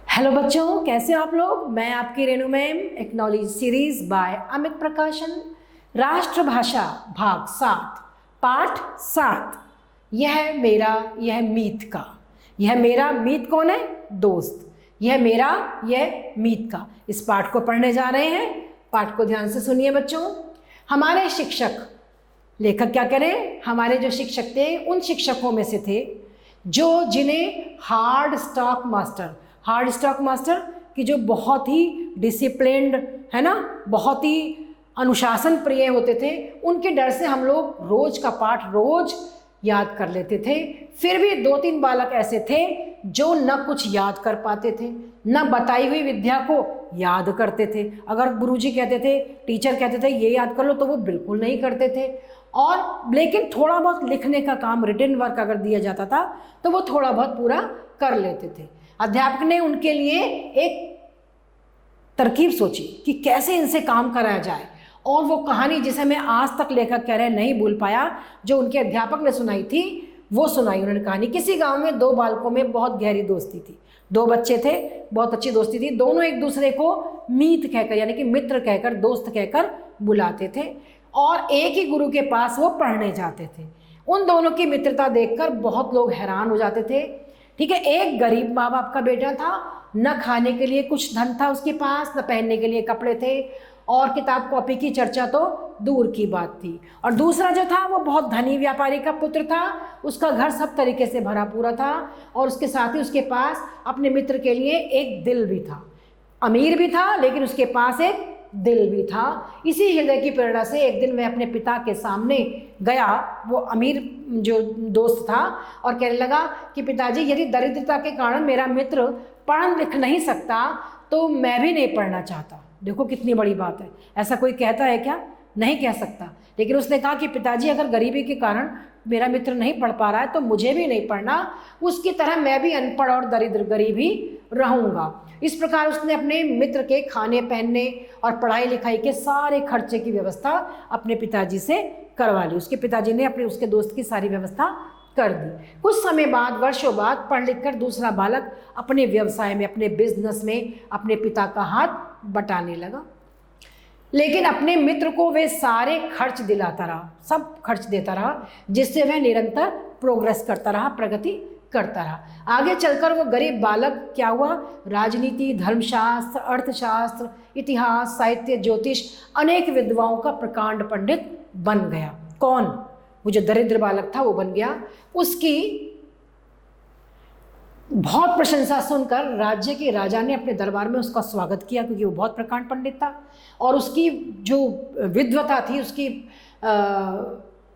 Hello बच्चों, कैसे हो आप लोग। मैं आपकी Renu ma'am. Acknowledge series by Amit प्रकाशन, राष्ट्रभाषा भाग 7 पाठ 7। यह मेरा यह मीत का। यह मेरा मीत कौन है? दोस्त। यह मेरा यह मीत का। इस पाठ को पढ़ने जा रहे हैं। पाठ को ध्यान से सुनिए बच्चों। हमारे शिक्षक, लेखक क्या करें, हमारे जो शिक्षक थे उन शिक्षकों में से थे जिन्हें हार्ड स्टॉक मास्टर की जो बहुत ही डिसिप्लिन्ड है ना, बहुत ही अनुशासन प्रिय होते थे, उनके डर से हम लोग रोज का पाठ रोज याद कर लेते थे। फिर भी 2-3 बालक ऐसे थे जो न कुछ याद कर पाते थे, न बताई हुई विद्या को याद करते थे। अगर गुरुजी कहते थे, टीचर कहते थे ये याद कर लो, तो वो बिल्कुल नहीं करते थे। और लेकिन थोड़ा बहुत लिखने का काम, रिटन वर्क अगर दिया जाता था तो वो थोड़ा बहुत पूरा कर लेते थे। अध्यापक ने उनके लिए एक तरकीब सोची कि कैसे इनसे काम कराया जाए, और वो कहानी जिसे मैं आज तक लेखक कह रहे नहीं भूल पाया, जो उनके अध्यापक ने सुनाई थी, वो सुनाई उन्होंने कहानी। किसी गांव में 2 बालकों में बहुत गहरी दोस्ती थी। 2 बच्चे थे, बहुत अच्छी दोस्ती थी। दोनों एक दूसरे को मीत कहकर, यानी कि मित्र कहकर, दोस्त कहकर बुलाते थे, और एक ही गुरु के पास वो पढ़ने जाते थे। उन दोनों की मित्रता देखकर बहुत लोग हैरान हो जाते थे। ठीक है, एक गरीब माँ बाप का बेटा था, न खाने के लिए कुछ धन था उसके पास, न पहनने के लिए कपड़े थे, और किताब कॉपी की चर्चा तो दूर की बात थी। और दूसरा जो था वो बहुत धनी व्यापारी का पुत्र था, उसका घर सब तरीके से भरा पूरा था, और उसके साथ ही उसके पास अपने मित्र के लिए एक दिल भी था। अमीर भी था लेकिन उसके पास एक दिल भी था। इसी हृदय की प्रेरणा से एक दिन वह अपने पिता के सामने गया, वो अमीर जो दोस्त था, और कहने लगा कि पिताजी, यदि दरिद्रता के कारण मेरा मित्र पढ़ लिख नहीं सकता तो मैं भी नहीं पढ़ना चाहता। देखो कितनी बड़ी बात है। ऐसा कोई कहता है क्या? नहीं कह सकता। लेकिन उसने कहा कि पिताजी, अगर गरीबी के कारण मेरा मित्र नहीं पढ़ पा रहा है तो मुझे भी नहीं पढ़ना, उसकी तरह मैं भी अनपढ़ और दरिद्र गरीब ही रहूँगा। इस प्रकार उसने अपने मित्र के खाने पहनने और पढ़ाई लिखाई के सारे खर्चे की व्यवस्था अपने पिताजी से करवा ली। उसके पिताजी ने उसके दोस्त की सारी व्यवस्था कर दी। कुछ समय बाद, वर्षों बाद, पढ़ लिख कर दूसरा बालक अपने व्यवसाय में, अपने बिजनेस में अपने पिता का हाथ बटाने लगा। लेकिन अपने मित्र को वे सारे खर्च दिलाता रहा, सब खर्च देता रहा, जिससे वह निरंतर प्रोग्रेस करता रहा, प्रगति करता रहा। आगे चलकर वो गरीब बालक क्या हुआ, राजनीति, धर्मशास्त्र, अर्थशास्त्र, इतिहास, साहित्य, ज्योतिष, अनेक विद्वाओं का प्रकांड पंडित बन गया। कौन? वो जो दरिद्र बालक था वो बन गया। उसकी बहुत प्रशंसा सुनकर राज्य के राजा ने अपने दरबार में उसका स्वागत किया, क्योंकि वो बहुत प्रकांड पंडित था, और उसकी जो विद्वता थी,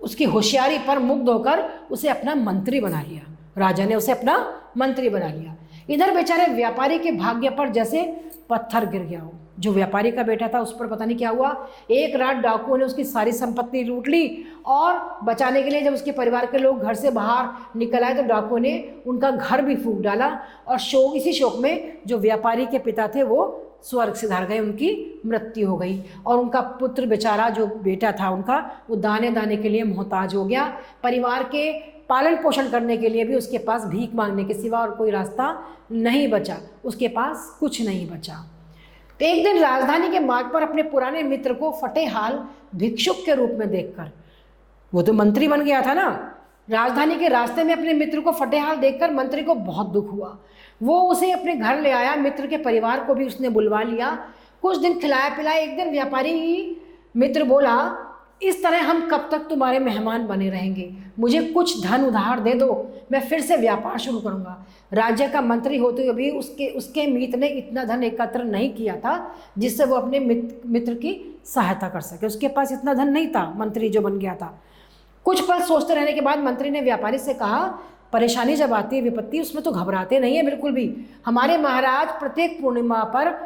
उसकी होशियारी पर मुग्ध होकर उसे अपना मंत्री बना लिया। राजा ने उसे अपना मंत्री बना लिया। इधर बेचारे व्यापारी के भाग्य पर जैसे पत्थर गिर गया हो। जो व्यापारी का बेटा था उस पर पता नहीं क्या हुआ, एक रात डाकुओं ने उसकी सारी संपत्ति लूट ली, और बचाने के लिए जब उसके परिवार के लोग घर से बाहर निकल आए तो डाकुओं ने उनका घर भी फूंक डाला। और इसी शोक में जो व्यापारी के पिता थे वो स्वर्ग से धार गए, उनकी मृत्यु हो गई। और उनका पुत्र बेचारा, जो बेटा था उनका, वो दाने दाने के लिए मोहताज हो गया। परिवार के पालन पोषण करने के लिए भी उसके पास भीख मांगने के सिवा और कोई रास्ता नहीं बचा, उसके पास कुछ नहीं बचा। तो एक दिन राजधानी के मार्ग पर अपने पुराने मित्र को फटे हाल भिक्षुक के रूप में देखकर, वो तो मंत्री बन गया था ना, राजधानी के रास्ते में अपने मित्र को फटे हाल देखकर मंत्री को बहुत दुख हुआ। वो उसे अपने घर ले आया, मित्र के परिवार को भी उसने बुलवा लिया, कुछ दिन खिलाया पिलाया। एक दिन व्यापारी मित्र बोला, इस तरह हम कब तक तुम्हारे मेहमान बने रहेंगे, मुझे कुछ धन उधार दे दो, मैं फिर से व्यापार शुरू करूंगा। राज्य का मंत्री होते हुए भी उसके मीत ने इतना धन एकत्र नहीं किया था जिससे वो अपने मित्र की सहायता कर सके। उसके पास इतना धन नहीं था, मंत्री जो बन गया था। कुछ पल सोचते रहने के बाद मंत्री ने व्यापारी से कहा, परेशानी जब आती है, विपत्ति, उसमें तो घबराते नहीं है बिल्कुल भी। हमारे महाराज प्रत्येक पूर्णिमा पर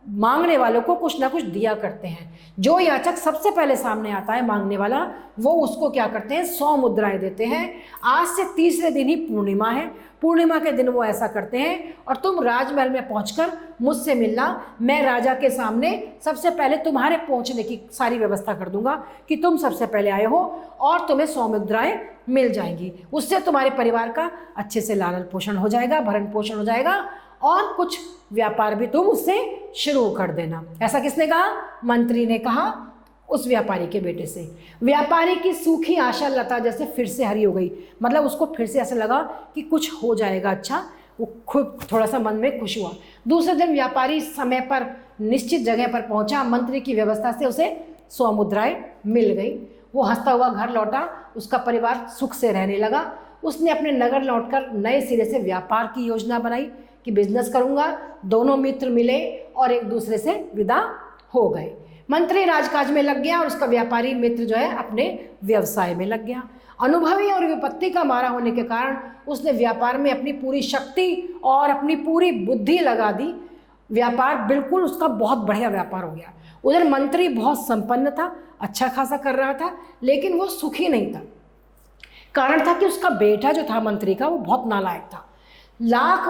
मांगने वालों को कुछ ना कुछ दिया करते हैं। जो याचक सबसे पहले सामने आता है मांगने वाला, वो उसको क्या करते हैं, 100 मुद्राएं देते हैं। आज से तीसरे दिन ही पूर्णिमा है, पूर्णिमा के दिन वो ऐसा करते हैं, और तुम राजमहल में पहुंचकर मुझसे मिलना। मैं राजा के सामने सबसे पहले तुम्हारे पहुंचने की सारी व्यवस्था कर दूंगा कि तुम सबसे पहले आए हो, और तुम्हें 100 मुद्राएं मिल जाएंगी। उससे तुम्हारे परिवार का अच्छे से लालन पोषण हो जाएगा, भरण पोषण हो जाएगा, और कुछ व्यापार भी तुम उससे शुरू कर देना। ऐसा किसने कहा? मंत्री ने कहा उस व्यापारी के बेटे से। व्यापारी की सूखी आशा लता जैसे फिर से हरी हो गई, मतलब उसको फिर से ऐसा लगा कि कुछ हो जाएगा अच्छा, वो खुद थोड़ा सा मन में खुश हुआ। दूसरे दिन व्यापारी समय पर निश्चित जगह पर पहुंचा। मंत्री की व्यवस्था से उसे 100 मुद्राएं मिल गई। वो हंसता हुआ घर लौटा, उसका परिवार सुख से रहने लगा। उसने अपने नगर लौटकर नए सिरे से व्यापार की योजना बनाई कि बिजनेस करूंगा। दोनों मित्र मिले और एक दूसरे से विदा हो गए। मंत्री राजकाज में लग गया और उसका व्यापारी मित्र जो है अपने व्यवसाय में लग गया। अनुभवी और विपत्ति का मारा होने के कारण उसने व्यापार में अपनी पूरी शक्ति और अपनी पूरी बुद्धि लगा दी। व्यापार बिल्कुल उसका बहुत बढ़िया व्यापार हो गया। उधर मंत्री बहुत संपन्न था, अच्छा खासा कर रहा था, लेकिन वो सुखी नहीं था। कारण था कि उसका बेटा जो था मंत्री का, वो बहुत नालायक था। लाख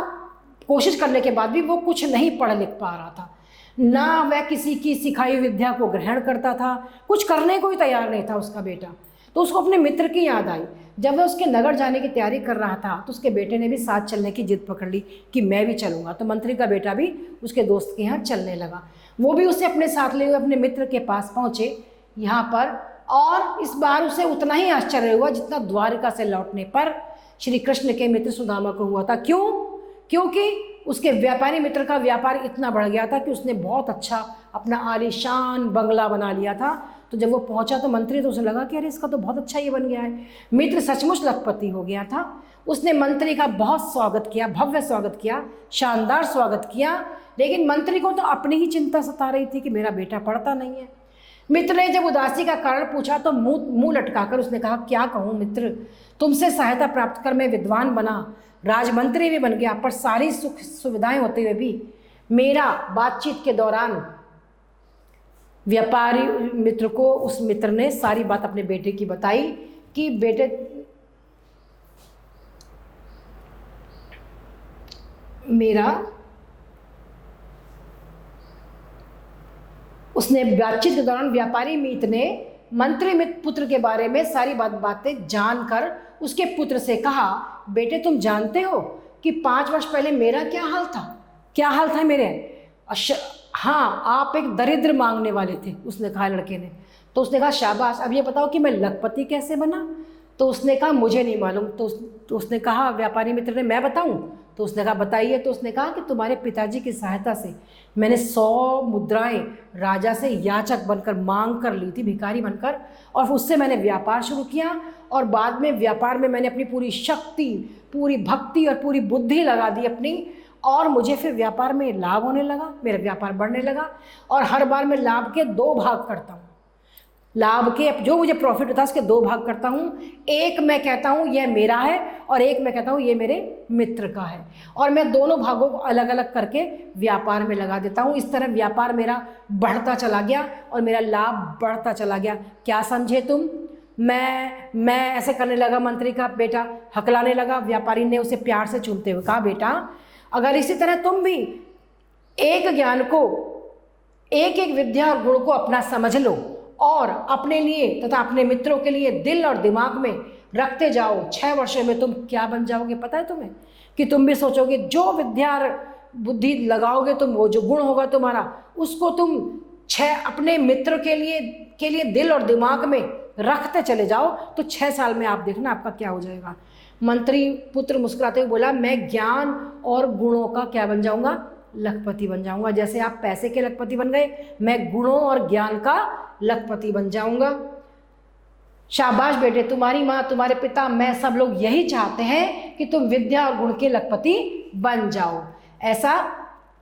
कोशिश करने के बाद भी वो कुछ नहीं पढ़ लिख पा रहा था। ना वह किसी की सिखाई विद्या को ग्रहण करता था, कुछ करने को ही तैयार नहीं था उसका बेटा। तो उसको अपने मित्र की याद आई। जब वह उसके नगर जाने की तैयारी कर रहा था तो उसके बेटे ने भी साथ चलने की जिद पकड़ ली कि मैं भी चलूँगा। तो मंत्री का बेटा भी उसके दोस्त के यहाँ चलने लगा। वो भी उसे अपने साथ ले हुए अपने मित्र के पास पहुँचे यहाँ पर, और इस बार उसे उतना ही आश्चर्य हुआ जितना द्वारिका से लौटने पर श्री कृष्ण के मित्र सुदामा को हुआ था। क्यों? क्योंकि उसके व्यापारी मित्र का व्यापार इतना बढ़ गया था कि उसने बहुत अच्छा अपना आलीशान बंगला बना लिया था। तो जब वो पहुंचा तो मंत्री, तो उसे लगा कि अरे इसका तो बहुत अच्छा ये बन गया है। मित्र सचमुच लखपति हो गया था। उसने मंत्री का बहुत स्वागत किया, भव्य स्वागत किया, शानदार स्वागत किया। लेकिन मंत्री को तो अपनी ही चिंता सता रही थी कि मेरा बेटा पढ़ता नहीं है। मित्र ने जब उदासी का कारण पूछा तो मुंह लटकाकर उसने कहा, क्या कहूँ मित्र, तुमसे सहायता प्राप्त कर मैं विद्वान बना, राजमंत्री भी बन गया, पर सारी सुख सुविधाएं होते हुए भी मेरा बातचीत के दौरान व्यापारी मित्र को उस मित्र ने सारी बात अपने बेटे की बताई कि बेटे मेरा, उसने बातचीत के दौरान व्यापारी मित्र ने मंत्री मित्र पुत्र के बारे में सारी बातें जानकर उसके पुत्र से कहा, बेटे तुम जानते हो कि 5 वर्ष पहले मेरा क्या हाल था? क्या हाल था मेरे? हाँ, आप एक दरिद्र मांगने वाले थे, उसने कहा लड़के ने। तो उसने कहा शाबाश, अब ये बताओ कि मैं लखपति कैसे बना? तो उसने कहा मुझे नहीं मालूम। तो उसने कहा, व्यापारी मित्र ने, मैं बताऊं? तो उसने कहा बताइए। तो उसने कहा कि तुम्हारे पिताजी की सहायता से मैंने 100 मुद्राएं राजा से याचक बनकर मांग कर ली थी, भिखारी बनकर, और उससे मैंने व्यापार शुरू किया। और बाद में व्यापार में मैंने अपनी पूरी शक्ति, पूरी भक्ति और पूरी बुद्धि लगा दी अपनी, और मुझे फिर व्यापार में लाभ होने लगा, मेरा व्यापार बढ़ने लगा। और हर बार मैं लाभ के 2 भाग करता हूँ। लाभ के जो मुझे प्रॉफिट होता है उसके 2 भाग करता हूँ। एक मैं कहता हूँ यह मेरा है, और एक मैं कहता हूँ ये मेरे मित्र का है, और मैं दोनों भागों को अलग अलग करके व्यापार में लगा देता हूँ। इस तरह व्यापार मेरा बढ़ता चला गया और मेरा लाभ बढ़ता चला गया। क्या समझे तुम? मैं ऐसे करने लगा। मंत्री का बेटा हकलाने लगा। व्यापारी ने उसे प्यार से चूमते हुए कहा, बेटा अगर इसी तरह तुम भी एक ज्ञान को, एक एक विद्या और गुण को अपना समझ लो और अपने लिए तथा अपने मित्रों के लिए दिल और दिमाग में रखते जाओ, 6 वर्षों में तुम क्या बन जाओगे पता है तुम्हें? कि तुम भी सोचोगे, जो विद्या बुद्धि लगाओगे तुम, वो जो गुण होगा तुम्हारा, उसको तुम अपने मित्र के लिए दिल और दिमाग में रखते चले जाओ, तो 6 साल में आप देखना आपका क्या हो जाएगा। मंत्री पुत्र मुस्कुराते हुए बोला, मैं ज्ञान और गुणों का क्या बन जाऊंगा? लखपति बन जाऊंगा। जैसे आप पैसे के लखपति बन गए, मैं गुणों और ज्ञान का लखपति बन जाऊंगा। शाबाश बेटे, तुम्हारी माँ, तुम्हारे पिता, मैं, सब लोग यही चाहते हैं कि तुम विद्या और गुण के लखपति बन जाओ। ऐसा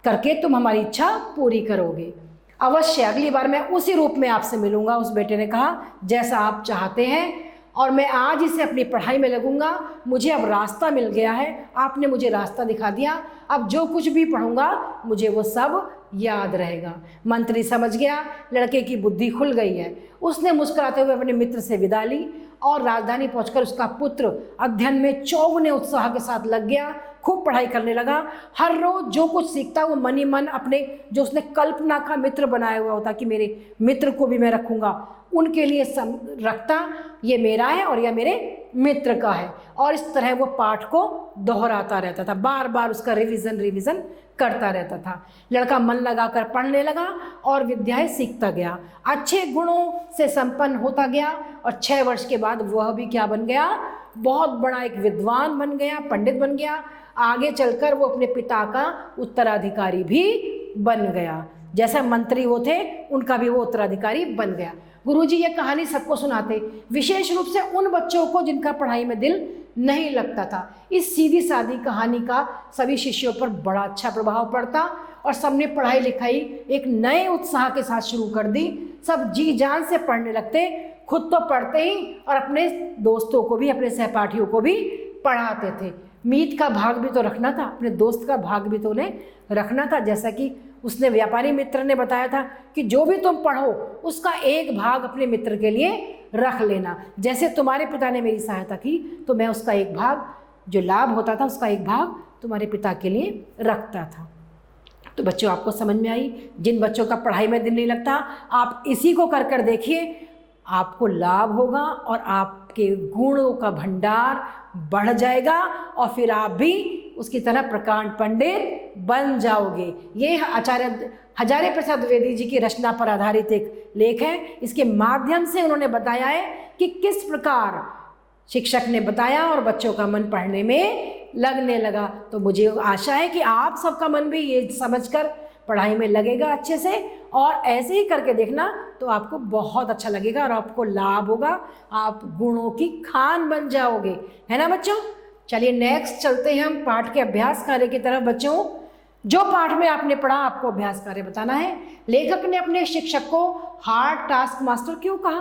करके तुम हमारी इच्छा पूरी करोगे। अवश्य अगली बार मैं उसी रूप में आपसे मिलूंगा, उस बेटे ने कहा, जैसा आप चाहते हैं, और मैं आज ही से अपनी पढ़ाई में लगूंगा। मुझे अब रास्ता मिल गया है, आपने मुझे रास्ता दिखा दिया। अब जो कुछ भी पढ़ूंगा मुझे वो सब याद रहेगा। मंत्री समझ गया लड़के की बुद्धि खुल गई है। उसने मुस्कुराते हुए अपने मित्र से विदा ली और राजधानी पहुंचकर उसका पुत्र अध्ययन में चौगुने उत्साह के साथ लग गया। खूब पढ़ाई करने लगा। हर रोज जो कुछ सीखता वो मन ही मन अपने जो उसने कल्पना का मित्र बनाया हुआ होता कि मेरे मित्र को भी मैं रखूँगा, उनके लिए रखता, ये मेरा है और यह मेरे मित्र का है। और इस तरह वो पाठ को दोहराता रहता था, बार बार उसका रिवीजन करता रहता था। लड़का मन लगाकर पढ़ने लगा और विद्याएं सीखता गया, अच्छे गुणों से संपन्न होता गया और 6 वर्ष के बाद वह भी क्या बन गया, बहुत बड़ा एक विद्वान बन गया, पंडित बन गया। आगे चलकर वो अपने पिता का उत्तराधिकारी भी बन गया, जैसा मंत्री वो थे उनका भी वो उत्तराधिकारी बन गया। गुरुजी ये कहानी सबको सुनाते, विशेष रूप से उन बच्चों को जिनका पढ़ाई में दिल नहीं लगता था। इस सीधी सादी कहानी का सभी शिष्यों पर बड़ा अच्छा प्रभाव पड़ता और सबने पढ़ाई लिखाई एक नए उत्साह के साथ शुरू कर दी। सब जी जान से पढ़ने लगते, खुद तो पढ़ते ही और अपने दोस्तों को भी, अपने सहपाठियों को भी पढ़ाते थे। मीत का भाग भी तो रखना था, अपने दोस्त का भाग भी तो उन्हें रखना था। जैसा कि उसने व्यापारी मित्र ने बताया था कि जो भी तुम पढ़ो उसका एक भाग अपने मित्र के लिए रख लेना। जैसे तुम्हारे पिता ने मेरी सहायता की तो मैं उसका एक भाग, जो लाभ होता था उसका एक भाग तुम्हारे पिता के लिए रखता था। तो बच्चों आपको समझ में आई, जिन बच्चों का पढ़ाई में दिल नहीं लगता आप इसी को कर कर देखिए, आपको लाभ होगा और आपके गुणों का भंडार बढ़ जाएगा और फिर आप भी उसकी तरह प्रकांड पंडित बन जाओगे। ये आचार्य हजारी प्रसाद द्विवेदी जी की रचना पर आधारित एक लेख है। इसके माध्यम से उन्होंने बताया है कि किस प्रकार शिक्षक ने बताया और बच्चों का मन पढ़ने में लगने लगा। तो मुझे आशा है कि आप सबका मन भी ये समझकर पढ़ाई में लगेगा अच्छे से, और ऐसे ही करके देखना तो आपको बहुत अच्छा लगेगा और आपको लाभ होगा, आप गुणों की खान बन जाओगे, है ना बच्चों। चलिए नेक्स्ट चलते हैं हम पाठ के अभ्यास कार्य की तरफ। बच्चों जो पाठ में आपने पढ़ा आपको अभ्यास कार्य बताना है। लेखक ने अपने शिक्षक को हार्ड टास्क मास्टर क्यों कहा?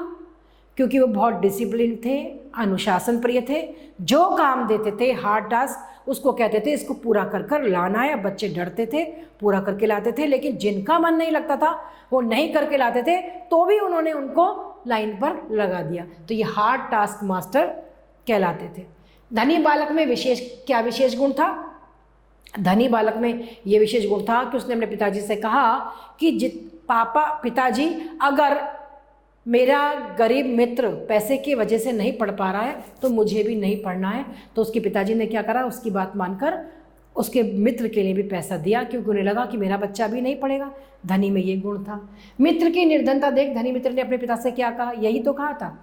क्योंकि वो बहुत डिसिप्लिन थे, अनुशासन प्रिय थे। जो काम देते थे हार्ड टास्क उसको कहते थे इसको पूरा कर कर लाना है। बच्चे डरते थे, पूरा करके लाते थे, लेकिन जिनका मन नहीं लगता था वो नहीं करके लाते थे तो भी उन्होंने उनको लाइन पर लगा दिया। तो ये हार्ड टास्क मास्टर कहलाते थे। धनी बालक में क्या विशेष गुण था? धनी बालक में ये विशेष गुण था कि उसने अपने पिताजी से कहा कि पिताजी अगर मेरा गरीब मित्र पैसे की वजह से नहीं पढ़ पा रहा है तो मुझे भी नहीं पढ़ना है। तो उसके पिताजी ने क्या करा, उसकी बात मानकर उसके मित्र के लिए भी पैसा दिया, क्योंकि उन्हें लगा कि मेरा बच्चा भी नहीं पढ़ेगा। धनी में ये गुण था। मित्र की निर्धनता देख धनी मित्र ने अपने पिता से क्या कहा, यही तो कहा था।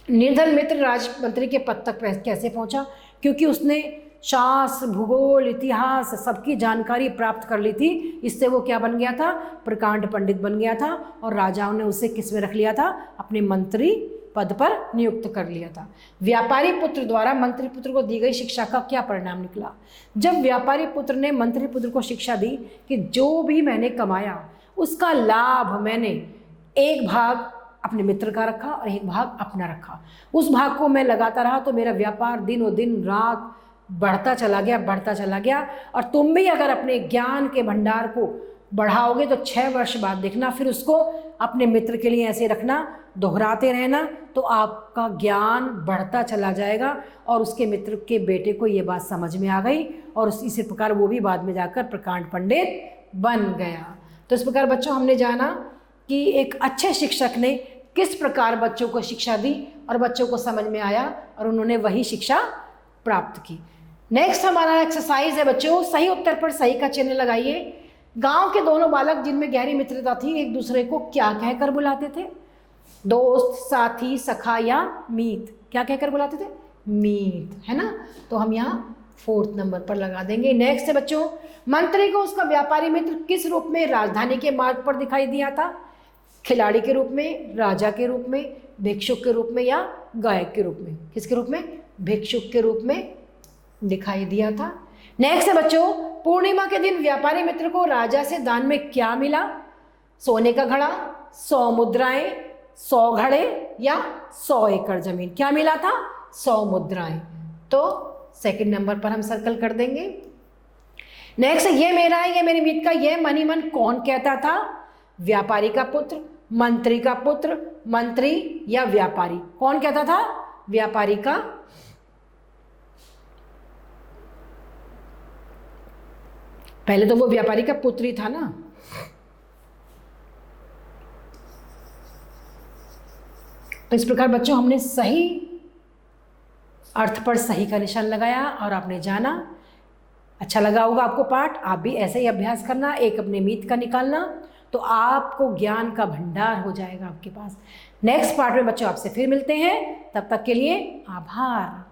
निर्धन मित्र राजमंत्री के पद तक कैसे पहुंचा? क्योंकि उसने शास्त्र, भूगोल, इतिहास सबकी जानकारी प्राप्त कर ली थी। इससे वो क्या बन गया था, प्रकांड पंडित बन गया था और राजाओं ने उसे किस में रख लिया था, अपने मंत्री पद पर नियुक्त कर लिया था। व्यापारी पुत्र द्वारा मंत्री पुत्र को दी गई शिक्षा का क्या परिणाम निकला? जब व्यापारी पुत्र ने मंत्री पुत्र को शिक्षा दी कि जो भी मैंने कमाया उसका लाभ मैंने एक भाग अपने मित्र का रखा और एक भाग अपना रखा, उस भाग को मैं लगाता रहा तो मेरा व्यापार दिनों दिन रात बढ़ता चला गया। और तुम भी अगर अपने ज्ञान के भंडार को बढ़ाओगे तो 6 वर्ष बाद देखना, फिर उसको अपने मित्र के लिए ऐसे रखना, दोहराते रहना, तो आपका ज्ञान बढ़ता चला जाएगा। और उसके मित्र के बेटे को ये बात समझ में आ गई और इसी प्रकार वो भी बाद में जाकर प्रकांड पंडित बन गया। तो इस प्रकार बच्चों हमने जाना कि एक अच्छे शिक्षक ने किस प्रकार बच्चों को शिक्षा दी और बच्चों को समझ में आया और उन्होंने वही शिक्षा प्राप्त की। नेक्स्ट हमारा एक्सरसाइज है बच्चों, सही उत्तर पर सही का चिन्ह लगाइए। गांव के दोनों बालक जिनमें गहरी मित्रता थी एक दूसरे को क्या कहकर बुलाते थे? दोस्त, साथी, सखा या मीत? क्या कहकर बुलाते थे? मीत, है ना। तो हम यहाँ 4th नंबर पर लगा देंगे। नेक्स्ट है बच्चों, मंत्री को उसका व्यापारी मित्र किस रूप में राजधानी के मार्ग पर दिखाई दिया था? खिलाड़ी के रूप में, राजा के रूप में, भिक्षुक के रूप में या गायक के रूप में? किसके रूप में? भिक्षुक के रूप में दिखाई दिया था। नेक्स्ट है बच्चों, पूर्णिमा के दिन व्यापारी मित्र को राजा से दान में क्या मिला? सोने का घड़ा, 100 मुद्राएं, 100 घड़े या 100 एकड़ जमीन? क्या मिला था? 100 मुद्राएं। तो 2nd नंबर पर हम सर्कल कर देंगे। नेक्स्ट, ये मेरा है, ये मेरी मीत का, ये मन ही मन कौन कहता था? व्यापारी का पुत्र, मंत्री का पुत्र, मंत्री या व्यापारी? कौन कहता था? व्यापारी का पहले तो वो व्यापारी का पुत्र ही था ना। तो इस प्रकार बच्चों हमने सही अर्थ पर सही का निशान लगाया और आपने जाना। अच्छा लगा होगा आपको पाठ। आप भी ऐसे ही अभ्यास करना, एक अपने मीत का निकालना, तो आपको ज्ञान का भंडार हो जाएगा आपके पास। नेक्स्ट पार्ट में बच्चों आपसे फिर मिलते हैं, तब तक के लिए आभार।